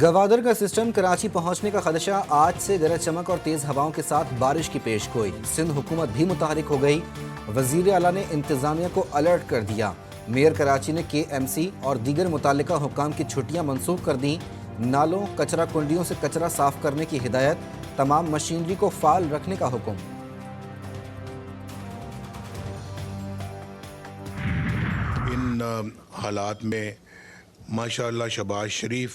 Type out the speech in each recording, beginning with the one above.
गवादर का सिस्टम कराची पहुंचने का खदशा, आज से गरज चमक और तेज हवाओं के साथ बारिश की पेशगोई। सिंध हुकूमत भी मुतहरिक हो गई। वजीर आला ने इंतजामिया को अलर्ट कर दिया। मेयर कराची ने KMC और दीगर मुताल्लिका हुक्काम की छुट्टियां मनसूख कर दी। नालों कचरा कुंडियों से कचरा साफ करने की हिदायत, तमाम मशीनरी को फाल रखने का हुक्म। इन हालात में माशाअल्लाह शहबाज शरीफ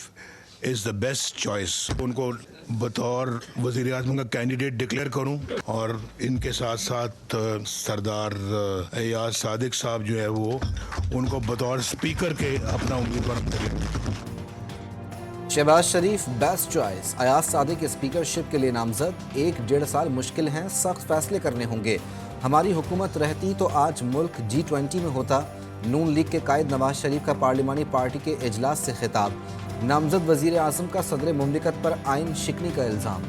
इज़ द बेस्ट चॉइस। उनको बतौर वज़ीर आज़म का कैंडिडेट डिक्लेयर करूं और इनके साथ साथ सरदार अयाज सादिक साहब जो है वो उनको बतौर स्पीकर के अपना उम्मीदवार करें। शहबाज शरीफ best choice, Ayaz Sadiq speakership के लिए नामजद। 1-1.5 साल मुश्किल हैं, सख्त फैसले करने होंगे। हमारी हुकूमत रहती तो आज मुल्क G20 में होता। नून लीग के कायद नवाज शरीफ का पार्लिमानी पार्टी के इजलास से खिताब। नामजद वजीर आज़म का सदर मुमलिकत पर आइन शिकनी का इल्ज़ाम।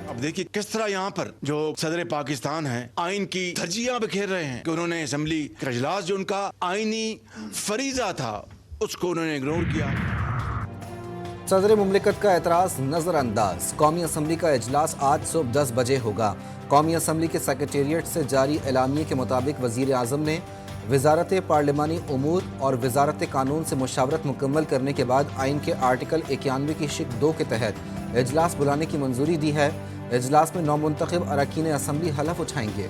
अब देखिए किस तरह यहाँ पर जो सदर पाकिस्तान हैं आइन की धज्जियां बिखेर रहे हैं कि उन्होंने असेंबली का इजलास जो उनका आइनी फरीजा था उसको उन्होंने इग्नोर किया। सदर मुमलिकत का एतराज़ नज़रअंदाज। कौमी असम्बली का इजलास आज सुबह 10 बजे होगा। कौमी असम्बली के सेक्रेटेरिएट से जारी एलामिये के मुताबिक वज़ीर आज़म ने वज़ारत पार्लिमानी उमूर और वज़ारत कानून से मुशावरत मुकम्मल करने के बाद आइन के आर्टिकल 91 की शिक 2 के तहत इजलास बुलाने की मंजूरी दी है। इजलास में नौमुंतखब अरकान असम्बली हलफ उठाएंगे।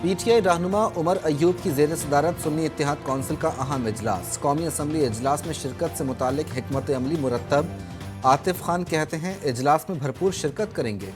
PTI रहनुमा उमर अयूब की ज़ेर सदारत सुन्नी इत्तेहाद कौंसिल का अहम इजलास। कौमी असम्बली इजलास में शिरकत से मुतालिक हिकमत अमली मुरतब। आतिफ खान कहते हैं इजलास में भरपूर शिरकत करेंगे।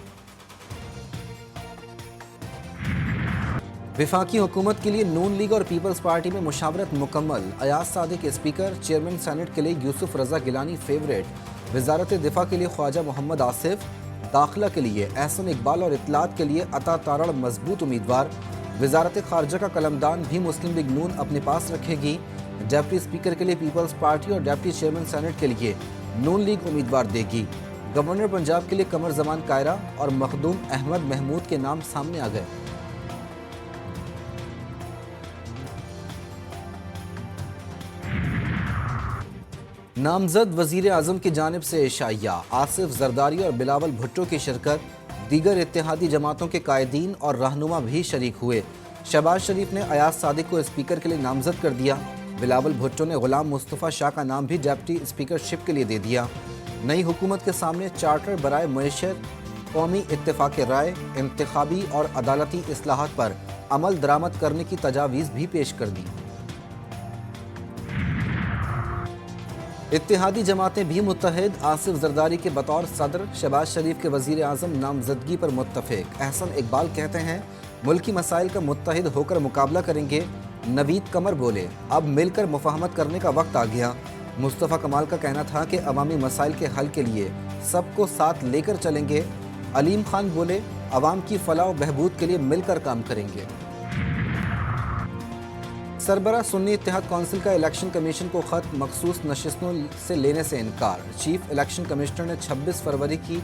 विफाकी हुकूमत के लिए नून लीग और पीपल्स पार्टी में मुशावरत मुकम्मल। Ayaz Sadiq speaker, chairman senate के लिए यूसुफ रजा गिलानी फेवरेट। वजारत दिफा के लिए ख्वाजा मोहम्मद आसिफ, दाखिला के लिए एहसन इकबाल और इत्तलात के लिए अता तारड़ मजबूत उम्मीदवार। वजारत खारजा का कलमदान भी मुस्लिम लीग नून अपने पास रखेगी। डिप्टी स्पीकर के लिए पीपल्स पार्टी और डिप्टी चेयरमैन सेनेट के लिए नून लीग उम्मीदवार देगी। गवर्नर पंजाब के लिए कमर जमान कायरा और मखदूम अहमद महमूद के नाम सामने आ गए। नामजद वजीर आज़म की जानिब से इशाइया, आसिफ जरदारी और बिलावल भुट्टो की शिरकत। दीगर इत्तेहादी जमातों के कायदीन और रहनुमा भी शरीक हुए। शहबाज शरीफ ने अयाज सादिक को स्पीकर के लिए नामजद कर दिया। बिलावल भुट्टो ने गुलाम मुस्तफ़ा शाह का नाम भी डिप्टी स्पीकरशिप के लिए दे दिया। नई हुकूमत के सामने चार्टर बराए मईशत, कौमी इत्तेफाक राय, इंतखाबी और अदालती इस्लाहात पर अमल दरामद करने की तजावीज़ भी पेश कर दी। इत्तेहादी जमातें भी मुत्तहिद। आसिफ जरदारी के बतौर सदर, शहबाज शरीफ के वजीर आज़म नामजदगी पर मुत्तफिक। एहसन इकबाल कहते हैं मुल्की मसाइल का मुत्तहिद होकर मुकाबला करेंगे। नवीद कमर बोले अब मिलकर मुफाहमत करने का वक्त आ गया। मुस्तफ़ा कमाल का कहना था कि अवामी मसाइल के हल के लिए सबको साथ लेकर चलेंगे। अलीम खान बोले अवाम की फलाह व बहबूद के लिए मिलकर काम करेंगे। सरबरा सुन्नी इत्तेहाद कौंसिल का इलेक्शन कमीशन को खत मखसूस नशिस्तों से लेने से इनकार। चीफ इलेक्शन कमिश्नर ने 26 फरवरी की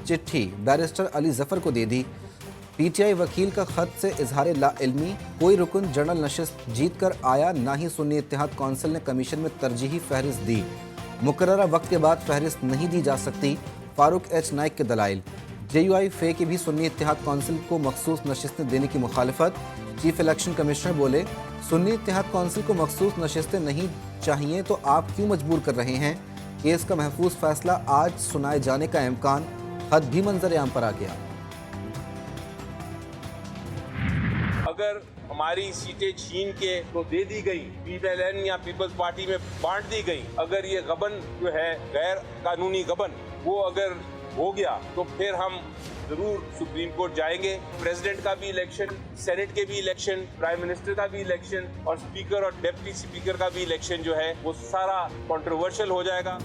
चिट्ठी बैरिस्टर अली जफर को दे दी। PTI वकील का खत से इजहार लाइल्मी, कोई रुकन जनरल नशिस्त जीत कर आया ना ही सुन्नी इत्तेहाद कौंसिल ने कमीशन में तरजीही फहरिस्त दी। मुकर्ररा वक्त के बाद फहरिस्त नहीं दी जा सकती। फारूक H नाइक के दलाइल। JUI फे की भी सुन्नी इत्तेहाद कौंसिल को मखसूस नशिस्तें देने की मुखालफत। चीफ इलेक्शन कमिश्नर बोले सुन्नी इत्तेहाद कौंसिल को मखसूस नशिस्तें नहीं चाहिए तो आप क्यों मजबूर कर रहे हैं। केस का महफूज फैसला आज सुनाए जाने का इम्कान। खत भी मंजर आम पर आ गया। अगर हमारी सीटें छीन के तो दे दी गई, PLN या पीपल्स पार्टी में बांट दी गई, अगर ये गबन जो है गैर कानूनी गबन वो अगर हो गया तो फिर हम जरूर सुप्रीम कोर्ट जाएंगे। प्रेसिडेंट का भी इलेक्शन, सेनेट के भी इलेक्शन, प्राइम मिनिस्टर का भी इलेक्शन और स्पीकर और डिप्टी स्पीकर का भी इलेक्शन जो है वो सारा कंट्रोवर्शियल हो जाएगा।